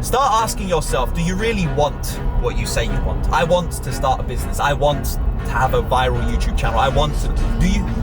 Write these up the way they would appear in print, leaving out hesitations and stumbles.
Start asking yourself, do you really want what you say you want? I want to start a business. I want to have a viral YouTube channel. I want to,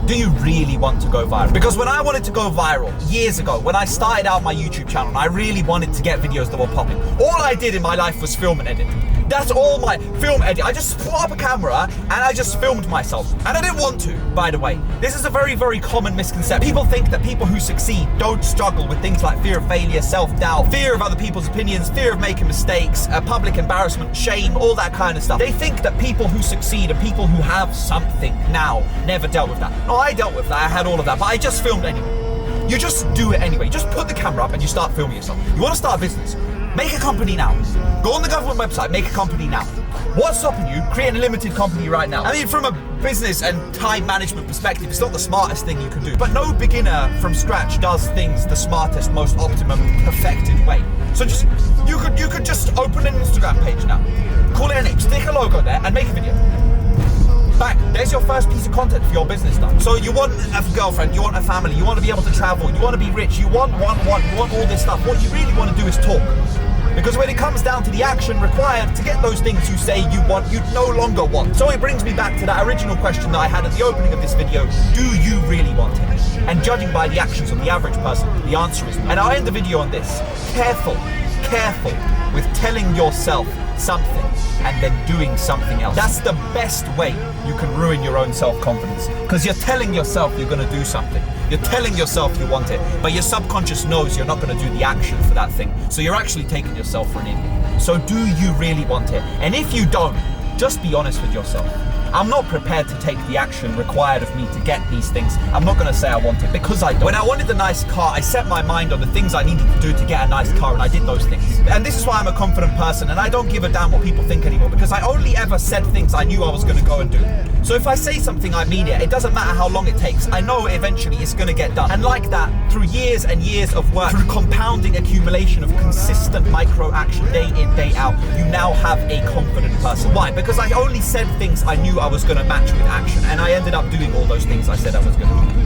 do you really want to go viral? Because when I wanted to go viral years ago, when I started out my YouTube channel, I really wanted to get videos that were popping. All I did in my life was film and edit. That's all my film edit. I just put up a camera and I just filmed myself. And I didn't want to, by the way. This is a very, very common misconception. People think that people who succeed don't struggle with things like fear of failure, self-doubt, fear of other people's opinions, fear of making mistakes, public embarrassment, shame, all that kind of stuff. They think that people who succeed are people who have something now never dealt with that. No, I dealt with that. I had all of that, but I just filmed anyway. You just do it anyway. You just put the camera up and you start filming yourself. You want to start a business? Make a company now. Go on the government website, make a company now. What's stopping you creating a limited company right now? I mean, from a business and time management perspective, it's not the smartest thing you can do. But no beginner from scratch does things the smartest, most optimum, perfected way. So just, you could just open an Instagram page now. Call it a name, stick a logo there and make a video. Bang, there's your first piece of content for your business done. So you want a girlfriend, you want a family, you want to be able to travel, you want to be rich, you want all this stuff. What you really want to do is talk. Because when it comes down to the action required to get those things you say you want, you no longer want. So it brings me back to that original question that I had at the opening of this video. Do you really want it? And judging by the actions of the average person, the answer is no. And I'll end the video on this. Careful with telling yourself something and then doing something else. That's the best way you can ruin your own self-confidence. Because you're telling yourself you're going to do something. You're telling yourself you want it, but your subconscious knows you're not going to do the action for that thing. So you're actually taking yourself for an idiot. So do you really want it? And if you don't, just be honest with yourself. I'm not prepared to take the action required of me to get these things. I'm not going to say I want it because I don't. When I wanted the nice car, I set my mind on the things I needed to do to get a nice car, and I did those things. And this is why I'm a confident person, and I don't give a damn what people think anymore, because I only ever said things I knew I was going to go and do. So if I say something, I mean it. It doesn't matter how long it takes. I know eventually it's going to get done. And like that, through years and years of work, through compounding accumulation of consistent micro action day in, day out, you now have a confident person. Why? Because I only said things I knew I was going to match with action, and I ended up doing all those things I said I was going to do.